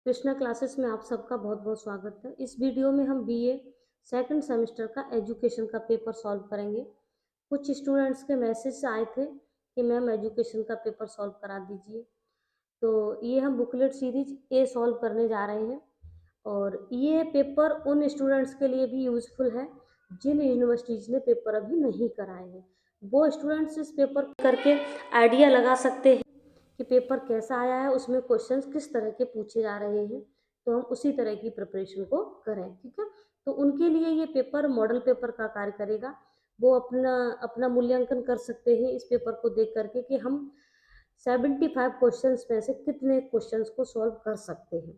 Krishna classes में आप सबका बहुत बहुत स्वागत है। इस वीडियो में हम बीए सेकंड सेमेस्टर का एजुकेशन का पेपर सॉल्व करेंगे। कुछ स्टूडेंट्स के मैसेज आए थे कि मैम एजुकेशन का पेपर सॉल्व करा दीजिए, तो ये हम बुकलेट सीरीज ए सॉल्व करने जा रहे हैं। और ये पेपर उन स्टूडेंट्स के लिए भी यूज़फुल है जिन यूनिवर्सिटीज़ ने पेपर अभी नहीं कराए हैं। वो स्टूडेंट्स इस पेपर करके आइडिया लगा सकते हैं कि पेपर कैसा आया है, उसमें क्वेश्चंस किस तरह के पूछे जा रहे हैं, तो हम उसी तरह की प्रिपरेशन को करें। ठीक है, तो उनके लिए ये पेपर मॉडल पेपर का कार्य करेगा। वो अपना अपना मूल्यांकन कर सकते हैं इस पेपर को देख करके कि हम 75 क्वेश्चंस में से कितने क्वेश्चंस को सॉल्व कर सकते हैं।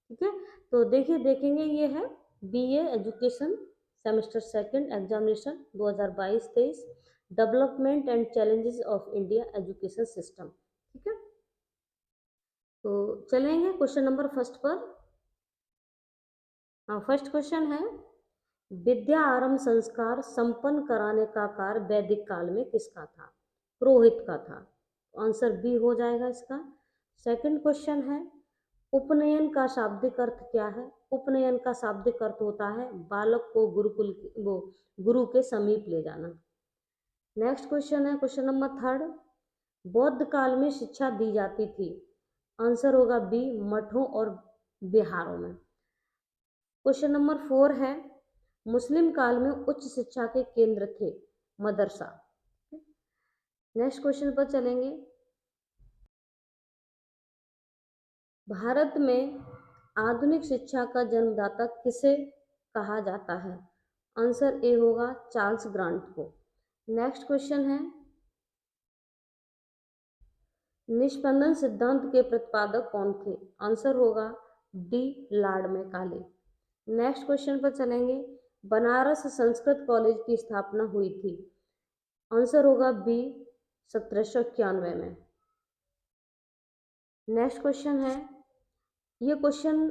ठीक है, तो देखिए देखेंगे ये है BA education semester second examination 2022-23 development and challenges of India education system. ठीक है, तो चलेंगे क्वेश्चन नंबर फर्स्ट पर। हाँ, फर्स्ट क्वेश्चन है, विद्या आरंभ संस्कार संपन्न कराने का कार्य वैदिक काल में किसका था? पुरोहित का था। आंसर बी हो जाएगा इसका। सेकंड क्वेश्चन है, उपनयन का शाब्दिक अर्थ क्या है? उपनयन का शाब्दिक अर्थ होता है बालक को गुरु के समीप ले जाना। नेक्स्ट क्वेश्चन है क्वेश्चन नंबर थर्ड, बौद्ध काल में शिक्षा दी जाती थी। आंसर होगा बी, मठों और बिहारों में। क्वेश्चन नंबर फोर है, मुस्लिम काल में उच्च शिक्षा के केंद्र थे मदरसा। नेक्स्ट क्वेश्चन पर चलेंगे, भारत में आधुनिक शिक्षा का जन्मदाता किसे कहा जाता है? आंसर ए होगा चार्ल्स ग्रांट को। नेक्स्ट क्वेश्चन है, निष्पंदन सिद्धांत के प्रतिपादक कौन थे? आंसर होगा D, Lord Macaulay. Next question पर चलेंगे, बनारस संस्कृत कॉलेज की स्थापना हुई थी। आंसर होगा बी, 1791 में। नेक्स्ट क्वेश्चन है, ये क्वेश्चन,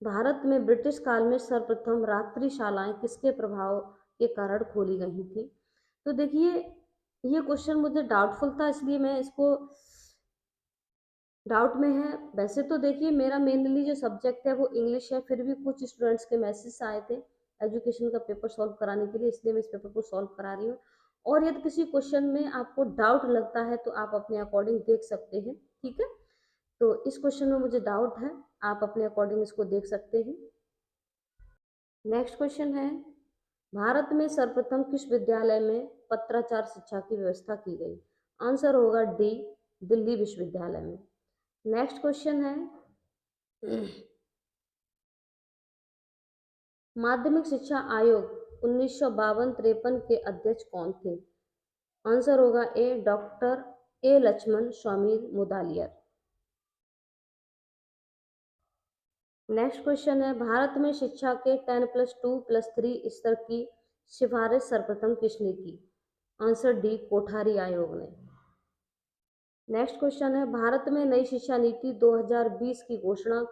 भारत में ब्रिटिश काल में सर्वप्रथम रात्रिशालाएं किसके प्रभाव के कारण खोली गई थी? तो देखिए ये क्वेश्चन मुझे डाउटफुल था, इसलिए मैं इसको डाउट में है। वैसे तो देखिए मेरा मेनली जो सब्जेक्ट है वो इंग्लिश है, फिर भी कुछ स्टूडेंट्स के मैसेज आए थे एजुकेशन का पेपर सॉल्व कराने के लिए, इसलिए मैं इस पेपर को सॉल्व करा रही हूँ। और यदि किसी क्वेश्चन में आपको डाउट लगता है तो आप अपने अकॉर्डिंग देख सकते हैं। ठीक है, तो इस क्वेश्चन में मुझे डाउट है, आप अपने अकॉर्डिंग इसको देख सकते हैं। नेक्स्ट क्वेश्चन है, भारत में सर्वप्रथम किस विद्यालय में पत्राचार शिक्षा की व्यवस्था की गई? आंसर होगा डी, दिल्ली विश्वविद्यालय में। नेक्स्ट क्वेश्चन है, माध्यमिक शिक्षा आयोग 1952-53 के अध्यक्ष कौन थे? आंसर होगा A, doctor A Lakshmanaswami Mudaliar. Next question है, भारत में शिक्षा के 10+2+3 स्तर की सिफारिश सर्वप्रथम किसने की? आंसर डी, कोठारी आयोग ने। नेक्स्ट क्वेश्चन है, भारत में नई शिक्षा नीति 2020 की घोषणा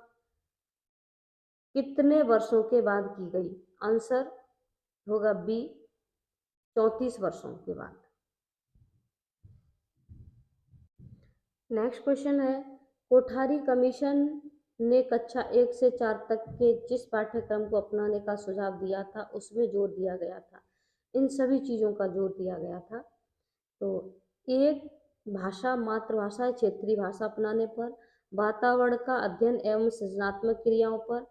कितने वर्षों के बाद की गई? आंसर होगा बी, 34 वर्षों के बाद। नेक्स्ट क्वेश्चन है, कोठारी कमीशन ने कक्षा 1 से 4 तक के जिस पाठ्यक्रम को अपनाने का सुझाव दिया था उसमें जोर दिया गया था, इन सभी चीज़ों का जोर दिया गया था। तो एक, भाषा मातृभाषा या क्षेत्रीय भाषा अपनाने पर, वातावरण का अध्ययन एवं सृजनात्मक क्रियाओं पर,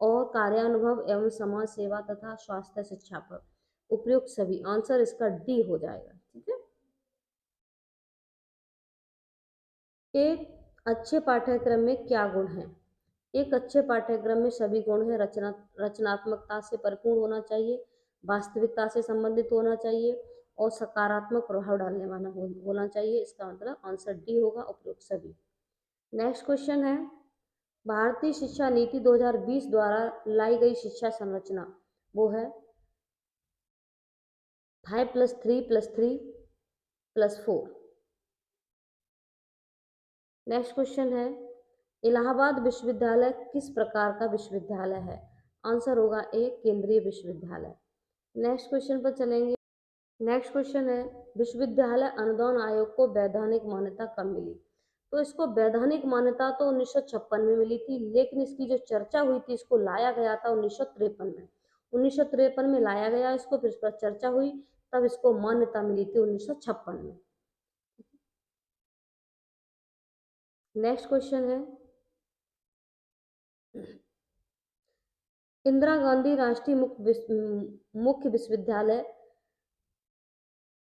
और कार्यानुभव एवं समाज सेवा तथा स्वास्थ्य शिक्षा पर। उपयुक्त सभी। आंसर इसका डी हो जाएगा। ठीक है, एक अच्छे पाठ्यक्रम में क्या गुण है? एक अच्छे पाठ्यक्रम में सभी गुण हैं। रचनात्मकता से परिपूर्ण होना चाहिए, वास्तविकता से संबंधित होना चाहिए और सकारात्मक प्रभाव डालने वाला होना चाहिए। इसका मतलब आंसर डी होगा, उपयुक्त सभी। नेक्स्ट क्वेश्चन है, भारतीय शिक्षा नीति 2020 द्वारा लाई गई शिक्षा संरचना वो है 5+3+3+4। नेक्स्ट क्वेश्चन है, इलाहाबाद विश्वविद्यालय किस प्रकार का विश्वविद्यालय है? आंसर होगा ए, केंद्रीय विश्वविद्यालय। नेक्स्ट क्वेश्चन पर चलेंगे। नेक्स्ट क्वेश्चन है, विश्वविद्यालय अनुदान आयोग को वैधानिक मान्यता कब मिली? तो इसको वैधानिक मान्यता तो 1956 में मिली थी, लेकिन इसकी जो चर्चा हुई थी इसको लाया गया था 1953 में। 1953 में लाया गया इसको, फिर इस पर चर्चा हुई, तब इसको मान्यता मिली थी 1956 में। नेक्स्ट क्वेश्चन है, इंदिरा गांधी राष्ट्रीय मुख्य विश्वविद्यालय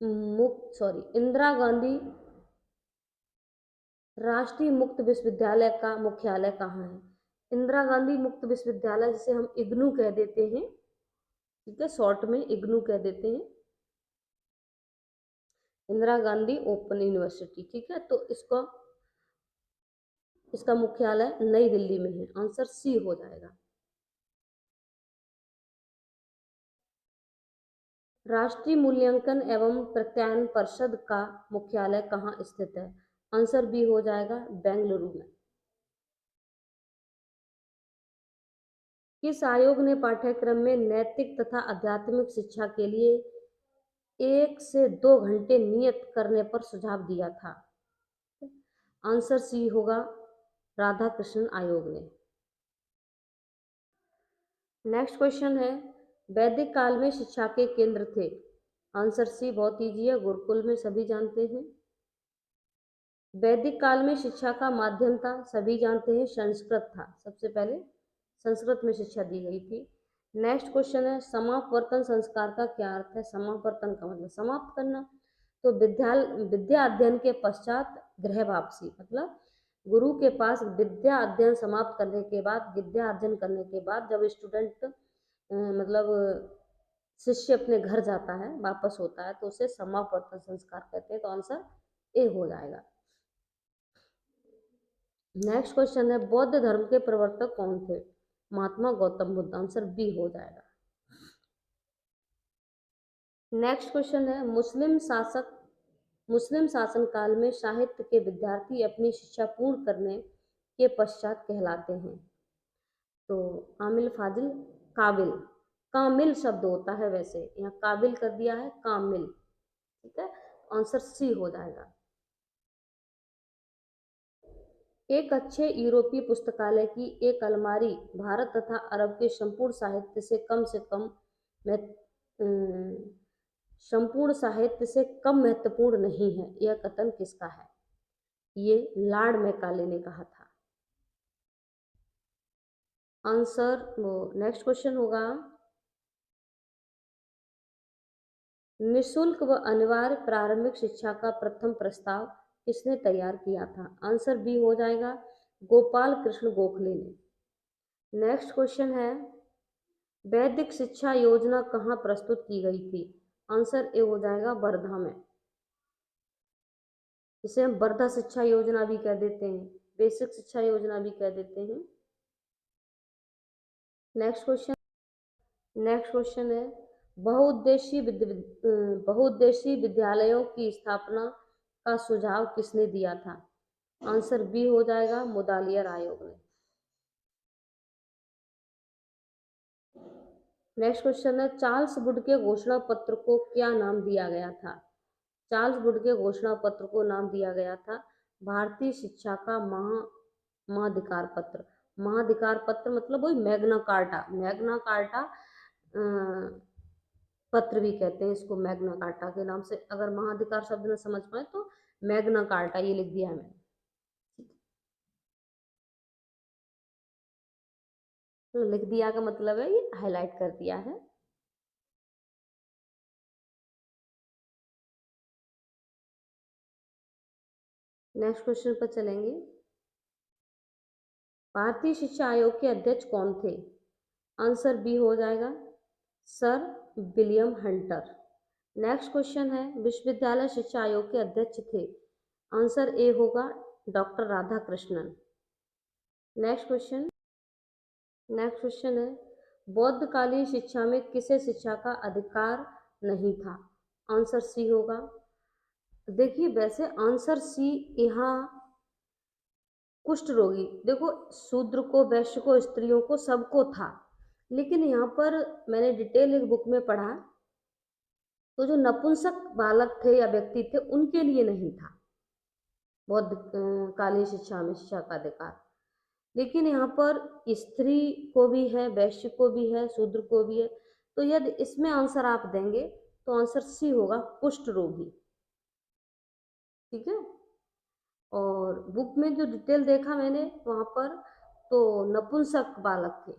इंदिरा गांधी राष्ट्रीय मुक्त विश्वविद्यालय का मुख्यालय कहाँ है? इंदिरा गांधी मुक्त विश्वविद्यालय, जिसे हम इग्नू कह देते हैं, ठीक है, शॉर्ट में इग्नू कह देते हैं, इंदिरा गांधी ओपन यूनिवर्सिटी, ठीक है। तो इसका मुख्यालय नई दिल्ली में है, आंसर सी हो जाएगा। राष्ट्रीय मूल्यांकन एवं प्रत्यायन परिषद का मुख्यालय कहाँ स्थित है? आंसर बी हो जाएगा, बेंगलुरु में। किस आयोग ने पाठ्यक्रम में नैतिक तथा आध्यात्मिक शिक्षा के लिए 1 से 2 घंटे नियत करने पर सुझाव दिया था? आंसर सी होगा, राधाकृष्णन आयोग ने। नेक्स्ट क्वेश्चन है, वैदिक काल में शिक्षा के केंद्र थे? आंसर सी बहुत इजी है, गुरुकुल में, सभी जानते हैं। वैदिक काल में शिक्षा का माध्यम था, सभी जानते हैं, संस्कृत था, सबसे पहले संस्कृत में शिक्षा दी गई थी। नेक्स्ट क्वेश्चन है, समापवर्तन संस्कार का क्या अर्थ है? समापवर्तन का मतलब समाप्त करना। तो विद्या अध्ययन के पश्चात गृह वापसी, मतलब गुरु के पास विद्या अध्ययन समाप्त करने के बाद, विद्या अर्जन करने के बाद जब स्टूडेंट मतलब शिष्य अपने घर जाता है, वापस होता है, तो उसे समापवर्तन संस्कार कहते हैं। तो आंसर ए हो जाएगा। नेक्स्ट क्वेश्चन है, बौद्ध धर्म के प्रवर्तक कौन थे? महात्मा गौतम बुद्ध, आंसर बी हो जाएगा। नेक्स्ट क्वेश्चन है, मुस्लिम शासन काल में साहित्य के विद्यार्थी अपनी शिक्षा पूर्ण करने के पश्चात कहलाते हैं? तो आमिल, फाजिल, काबिल। कामिल शब्द होता है, वैसे यहाँ काबिल कर दिया है, कामिल, ठीक है, आंसर सी हो जाएगा। एक अच्छे यूरोपीय पुस्तकालय की एक अलमारी भारत तथा अरब के संपूर्ण साहित्य से कम महत्वपूर्ण नहीं है, यह कथन किसका है? ये लॉर्ड मैकाले ने कहा था। आंसर वो नेक्स्ट क्वेश्चन होगा, निशुल्क व अनिवार्य प्रारंभिक शिक्षा का प्रथम प्रस्ताव किसने तैयार किया था? आंसर बी हो जाएगा, गोपाल कृष्ण गोखले ने। नेक्स्ट क्वेश्चन है, वैदिक शिक्षा योजना कहाँ प्रस्तुत की गई थी? आंसर ए हो जाएगा, वर्धा में, जिसे हम वर्धा शिक्षा योजना भी कह देते हैं, बेसिक शिक्षा योजना भी कह देते हैं। नेक्स्ट क्वेश्चन है, बहुउद्देशीय विद्यालयों की स्थापना का सुझाव किसने दिया था? आंसर बी हो जाएगा, मुदालियर आयोग ने। नेक्स्ट क्वेश्चन है, चार्ल्स वुड के घोषणा पत्र को क्या नाम दिया गया था? चार्ल्स वुड के घोषणा पत्र को नाम दिया गया था भारतीय शिक्षा का महाधिकार पत्र। महाधिकार पत्र मतलब वही मैग्ना कार्टा, मैग्ना कार्टा पत्र भी कहते हैं इसको, मैग्ना कार्टा के नाम से। अगर महाधिकार शब्द न समझ पाए तो मैग्ना कार्टा ये लिख दिया है मैंने, तो लिख दिया का मतलब है ये हाईलाइट कर दिया है। नेक्स्ट क्वेश्चन पर चलेंगे, भारतीय शिक्षा आयोग के अध्यक्ष कौन थे? आंसर बी हो जाएगा, sir William Hunter. Next question है, विश्वविद्यालय शिक्षा आयोग के अध्यक्ष थे? आंसर ए होगा, डॉक्टर राधाकृष्णन। नेक्स्ट क्वेश्चन है, बौद्धकालीन शिक्षा में किसे शिक्षा का अधिकार नहीं था? आंसर सी होगा। देखिए वैसे आंसर सी यहाँ कुष्ठ रोगी, देखो शूद्र को, वैश्य को, स्त्रियों को, सबको था, लेकिन यहाँ पर मैंने डिटेल एक बुक में पढ़ा, तो जो नपुंसक बालक थे या व्यक्ति थे उनके लिए नहीं था। बौद्ध कालीन शिक्षा में शिक्षा का अधिकार। लेकिन यहाँ पर स्त्री को भी है, वैश्य को भी है, शूद्र को भी है। तो यदि इसमें आंसर आप देंगे तो आंसर सी होगा, कुष्ठ रोगी। ठीक है। और बुक में जो डिटेल देखा मैंने वहां पर, तो नपुंसक बालक थे।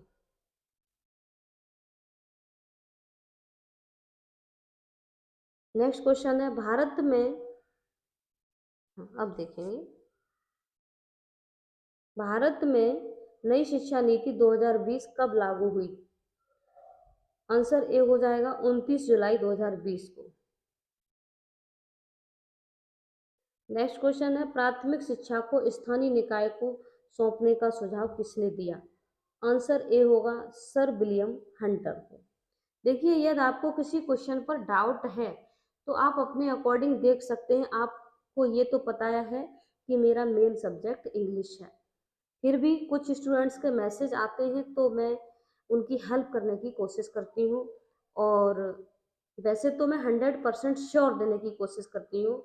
नेक्स्ट क्वेश्चन है, भारत में, अब देखेंगे, भारत में नई शिक्षा नीति 2020 कब लागू हुई? आंसर ए हो जाएगा 29 जुलाई 2020 को। नेक्स्ट क्वेश्चन है, प्राथमिक शिक्षा को स्थानीय निकाय को सौंपने का सुझाव किसने दिया? आंसर ए होगा सर विलियम हंटर को। देखिए, यदि आपको किसी क्वेश्चन पर डाउट है तो आप अपने अकॉर्डिंग देख सकते हैं। आपको ये तो पता है कि मेरा मेन सब्जेक्ट इंग्लिश है, फिर भी कुछ स्टूडेंट्स के मैसेज आते हैं तो मैं उनकी हेल्प करने की कोशिश करती हूँ। और वैसे तो मैं 100% श्योर देने की कोशिश करती हूँ,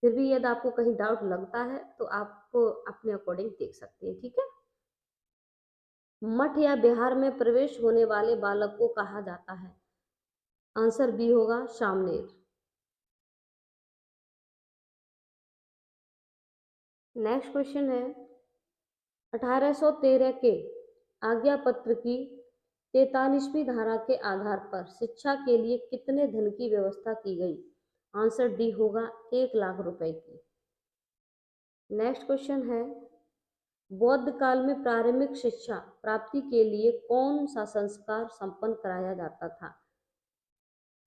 फिर भी यदि आपको कहीं डाउट लगता है तो आपको अपने अकॉर्डिंग देख सकते हैं। ठीक है। मठ या बिहार में प्रवेश होने वाले बालक को कहा जाता है? आंसर बी होगा शामनेर। नेक्स्ट क्वेश्चन है, 1813 के आज्ञा पत्र की 43वीं धारा के आधार पर शिक्षा के लिए कितने धन की व्यवस्था की गई? आंसर डी होगा 1 लाख रुपए की। नेक्स्ट क्वेश्चन है, बौद्ध काल में प्रारंभिक शिक्षा प्राप्ति के लिए कौन सा संस्कार संपन्न कराया जाता था?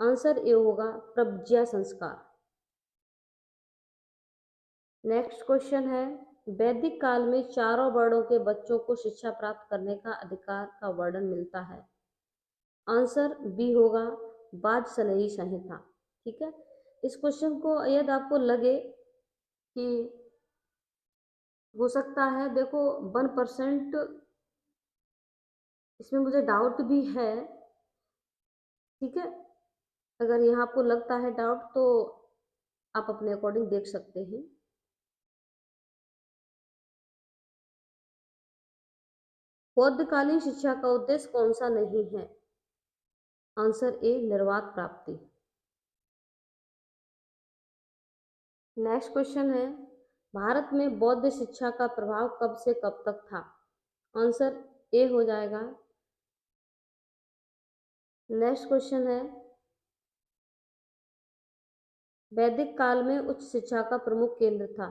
आंसर ए होगा प्रज्ञा संस्कार। नेक्स्ट क्वेश्चन है, वैदिक काल में चारों वर्णों के बच्चों को शिक्षा प्राप्त करने का अधिकार का वर्णन मिलता है? आंसर बी होगा वाजसनेयी संहिता। ठीक है। इस क्वेश्चन को यदि आपको लगे कि हो सकता है, देखो 1% इसमें मुझे डाउट भी है। ठीक है। अगर यहाँ आपको लगता है डाउट तो आप अपने अकॉर्डिंग देख सकते हैं। बौद्धकालीन शिक्षा का उद्देश्य कौन सा नहीं है? आंसर ए निर्वात प्राप्ति। नेक्स्ट क्वेश्चन है, भारत में बौद्ध शिक्षा का प्रभाव कब से कब तक था? आंसर ए हो जाएगा। नेक्स्ट क्वेश्चन है, वैदिक काल में उच्च शिक्षा का प्रमुख केंद्र था?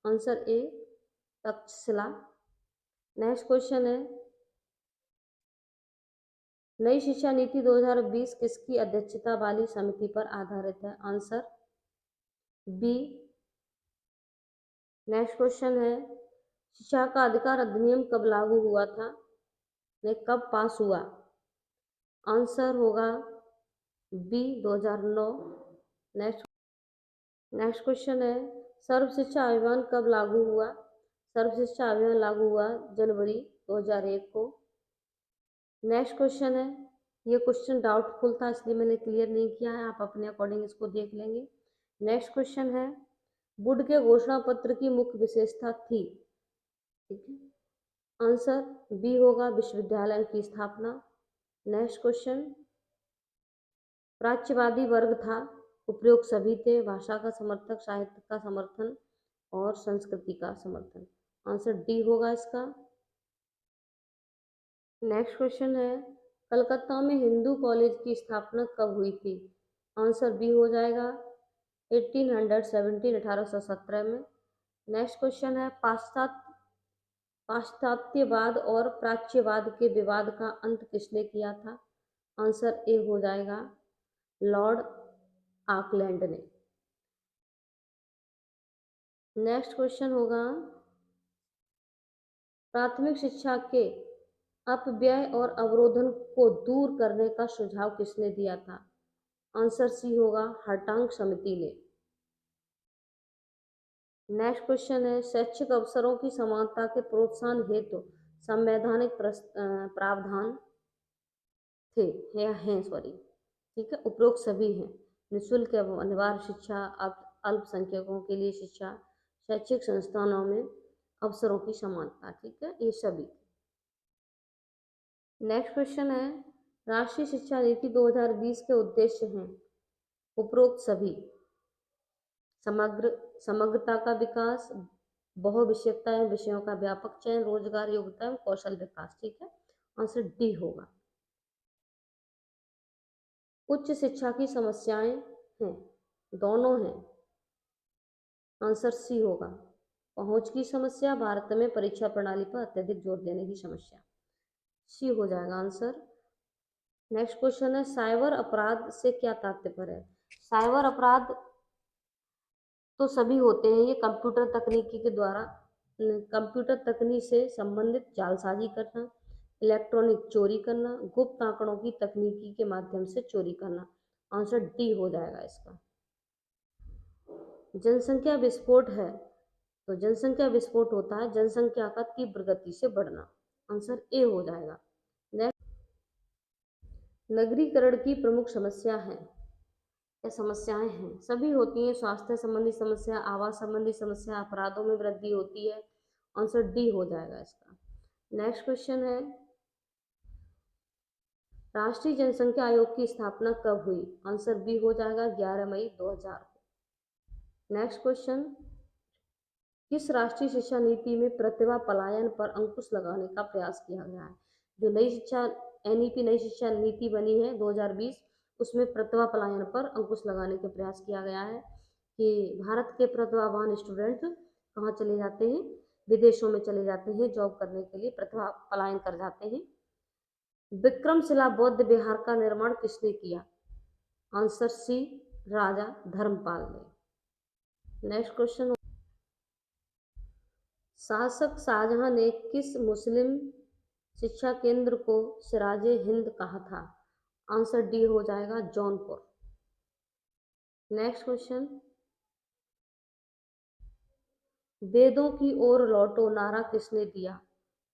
Answer A Takshashila. Next question है, नई शिक्षा नीति 2020 किसकी अध्यक्षता वाली समिति पर आधारित है? Answer B. नेक्स्ट क्वेश्चन है, शिक्षा का अधिकार अधिनियम कब लागू हुआ था? ने कब पास हुआ? आंसर होगा बी 2009। नेक्स्ट क्वेश्चन है, सर्व शिक्षा अभियान कब लागू हुआ? सर्व शिक्षा अभियान लागू हुआ जनवरी 2001 को। नेक्स्ट क्वेश्चन है, ये क्वेश्चन डाउटफुल था इसलिए मैंने क्लियर नहीं किया है, आप अपने अकॉर्डिंग इसको देख लेंगे। नेक्स्ट क्वेश्चन है, वुड के घोषणा पत्र की मुख्य विशेषता थी? ठीक है। आंसर बी होगा विश्वविद्यालय की स्थापना। नेक्स्ट क्वेश्चन, प्राच्यवादी वर्ग था, उपयोग सभी थे, भाषा का समर्थक, साहित्य का समर्थन और संस्कृति का समर्थन। आंसर डी होगा इसका। नेक्स्ट क्वेश्चन है, कलकत्ता में हिंदू कॉलेज की स्थापना कब हुई थी? आंसर बी हो जाएगा 1817 में। नेक्स्ट क्वेश्चन है, पाश्चात्यवाद और प्राच्यवाद के विवाद का अंत किसने किया था? आंसर ए हो जाएगा लॉर्ड आकलैंड ने। नेक्स्ट क्वेश्चन होगा, प्राथमिक शिक्षा के अपव्यय और अवरोधन को दूर करने का सुझाव किसने दिया था? आंसर सी होगा हर्टांग समिति ने। नेक्स्ट क्वेश्चन है, शैक्षिक अवसरों की समानता के प्रोत्साहन हेतु संवैधानिक प्रावधान थे या हैं, सॉरी, ठीक है, उपरोक्त सभी हैं। निःशुल्क एवं अनिवार्य शिक्षा, अल्पसंख्यकों के लिए शिक्षा, शैक्षिक संस्थानों में अवसरों की समानता, ठीक है, ये सभी। नेक्स्ट क्वेश्चन है, राष्ट्रीय शिक्षा नीति 2020 के उद्देश्य हैं उपरोक्त सभी। समग्रता का विकास, बहुविषयकता एवं विषयों का व्यापक चयन, रोजगार योग्यता एवं कौशल विकास, ठीक है, आंसर डी होगा। उच्च शिक्षा की समस्याएं हैं, दोनों हैं, आंसर सी होगा। पहुंच की समस्या, भारत में परीक्षा प्रणाली पर अत्यधिक जोर देने की समस्या, सी हो जाएगा आंसर। नेक्स्ट क्वेश्चन है, साइबर अपराध से क्या तात्पर्य है। साइबर अपराध तो सभी होते हैं, ये कंप्यूटर तकनीकी के द्वारा, कंप्यूटर तकनीक से संबंधित जालसाजी करना, इलेक्ट्रॉनिक चोरी करना, गुप्त आंकड़ों की तकनीकी के माध्यम से चोरी करना, आंसर डी हो जाएगा इसका। जनसंख्या विस्फोट है, तो जनसंख्या विस्फोट होता है जनसंख्या का तीव्र गति से बढ़ना, आंसर ए हो जाएगा। नगरीकरण की प्रमुख समस्या है, क्या समस्याएं हैं, सभी होती हैं, स्वास्थ्य संबंधी समस्या, आवास संबंधी समस्या, अपराधों में वृद्धि होती है, आंसर डी हो जाएगा इसका। नेक्स्ट क्वेश्चन है, राष्ट्रीय जनसंख्या आयोग की स्थापना कब हुई, आंसर बी हो जाएगा 11 मई 2000 को। नेक्स्ट क्वेश्चन, किस राष्ट्रीय शिक्षा नीति में प्रतिभा पलायन पर अंकुश लगाने का प्रयास किया गया है। जो नई शिक्षा एनईपी नई शिक्षा नीति बनी है 2020, उसमें प्रतिभा पलायन पर अंकुश लगाने का प्रयास किया गया है कि भारत के प्रतिभावान स्टूडेंट कहाँ चले जाते हैं, विदेशों में चले जाते हैं जॉब करने के लिए, प्रतिभा पलायन कर जाते हैं। विक्रमशिला बौद्ध विहार का निर्माण किसने किया, आंसर सी राजा धर्मपाल ने। नेक्स्ट क्वेश्चन, शासक शाहजहां ने किस मुस्लिम शिक्षा केंद्र को सिराजे हिंद कहा था, आंसर डी हो जाएगा जौनपुर। नेक्स्ट क्वेश्चन, वेदों की ओर लौटो नारा किसने दिया,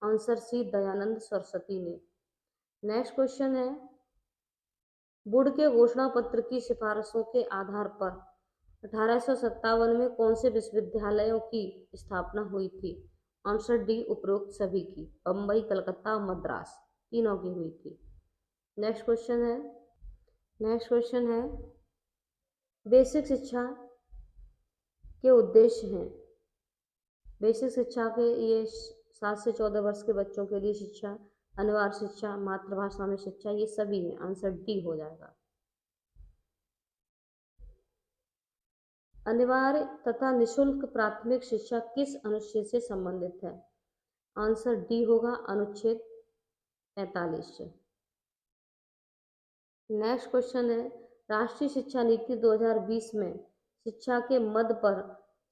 आंसर सी दयानंद सरस्वती ने। नेक्स्ट क्वेश्चन है, वुड के घोषणा पत्र की सिफारिशों के आधार पर 1857 में कौन से विश्वविद्यालयों की स्थापना हुई थी, आंसर डी उपरोक्त सभी की, बम्बई, कलकत्ता, मद्रास, तीनों की हुई थी। नेक्स्ट क्वेश्चन है, बेसिक शिक्षा के उद्देश्य हैं, बेसिक शिक्षा के ये 7 से 14 वर्ष के बच्चों के लिए शिक्षा, अनिवार्य शिक्षा, मातृभाषा में शिक्षा, ये सभी हैं, आंसर डी हो जाएगा। अनिवार्य तथा निशुल्क प्राथमिक शिक्षा किस अनुच्छेद से संबंधित है, आंसर डी होगा अनुच्छेद 45 से। नेक्स्ट क्वेश्चन है, राष्ट्रीय शिक्षा नीति 2020 में शिक्षा के मद पर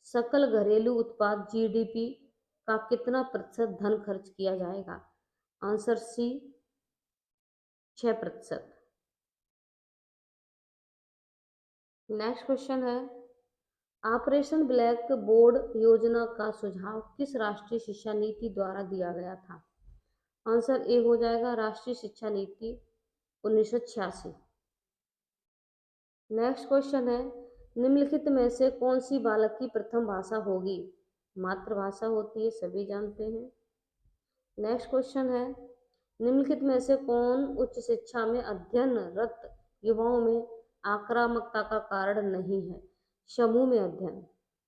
सकल घरेलू उत्पाद जीडीपी का कितना प्रतिशत धन खर्च किया जाएगा, आंसर सी 6%। नेक्स्ट क्वेश्चन है, ऑपरेशन ब्लैक बोर्ड योजना का सुझाव किस राष्ट्रीय शिक्षा नीति द्वारा दिया गया था, आंसर ए हो जाएगा राष्ट्रीय शिक्षा नीति 1986। नेक्स्ट क्वेश्चन है, निम्नलिखित में से कौन सी बालक की प्रथम भाषा होगी, मातृभाषा होती है, सभी जानते हैं। नेक्स्ट क्वेश्चन है, निम्नलिखित में से कौन उच्च शिक्षा में अध्ययनरत युवाओं में आक्रामकता का कारण नहीं है, समूह में अध्ययन,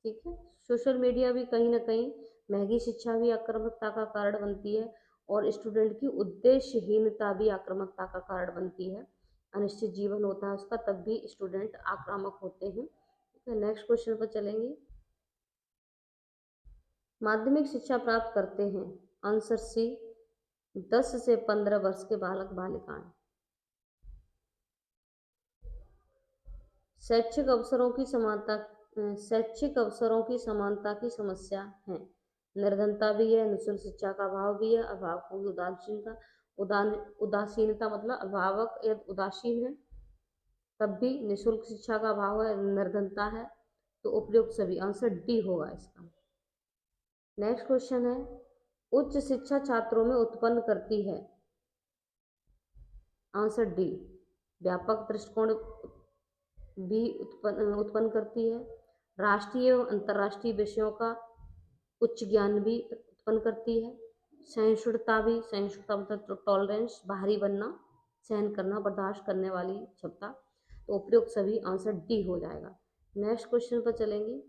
ठीक है, सोशल मीडिया भी कहीं ना कहीं, महंगी शिक्षा भी आक्रामकता का कारण बनती है, और स्टूडेंट की उद्देश्यहीनता भी आक्रामकता का कारण बनती है, अनिश्चित जीवन होता है उसका, तब भी स्टूडेंट आक्रामक होते हैं। तो नेक्स्ट क्वेश्चन पर चलेंगे, माध्यमिक शिक्षा प्राप्त करते हैं, आंसर सी 10 से 15 वर्ष के बालक बालिकाएं। शैक्षिक अवसरों की समानता की समस्या है, निर्धनता भी है, निःशुल्क शिक्षा का अभाव भी है, अभिभावकों की उदासीनता मतलब अभिभावक यदि उदासीन है तब भी, निःशुल्क शिक्षा का अभाव है, निर्धनता है, तो उपयुक्त सभी, आंसर डी होगा इसका। नेक्स्ट क्वेश्चन है, उच्च शिक्षा छात्रों में उत्पन्न करती है, आंसर डी व्यापक दृष्टिकोण भी उत्पन्न करती है, राष्ट्रीय एवं अंतर्राष्ट्रीय विषयों का उच्च ज्ञान भी उत्पन्न करती है। सहिष्णुता मतलब टॉलरेंस, भारी बनना, सहन करना, बर्दाश्त करने वाली क्षमता। तो उपयुक्त सभी आंसर डी हो जाएगा। नेक्स्ट क्वेश्चन पर चलेंगे।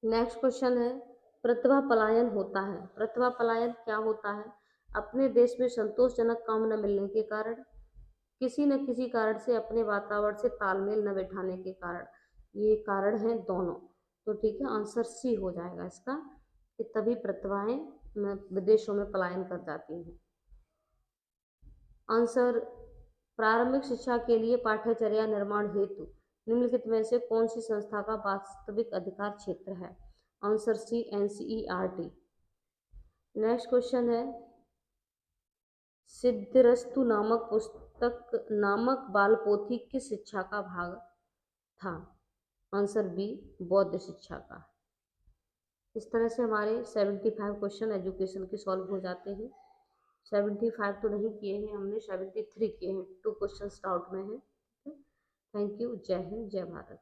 नेक्स्ट क्वेश्चन है, प्रतिभा पलायन होता है। प्रतिभा पलायन क्या होता है? अपने देश में संतोषजनक काम न मिलने के कारण, किसी न किसी कारण से अपने वातावरण से तालमेल न बैठाने के कारण, ये कारण है दोनों। तो ठीक है, आंसर सी हो जाएगा इसका, कि तभी प्रतिभाएं विदेशों में पलायन कर जाती हैं। आंसर, प्रारंभिक शिक्षा के लिए पाठ्यचर्या निर्माण हेतु निम्नलिखित में से कौन सी संस्था का वास्तविक अधिकार क्षेत्र है? Answer C, NCERT. Next question है, सिद्धिरस्तु नामक बाल पोथी किस शिक्षा का भाग था? आंसर बी, बौद्ध शिक्षा का। इस तरह से हमारे 75 क्वेश्चन एजुकेशन के सॉल्व हो जाते हैं। 75 तो नहीं किए हैं हमने, 73 किए हैं, 2 क्वेश्चन डाउट में हैं। Thank you. जय हिंद, जय भारत।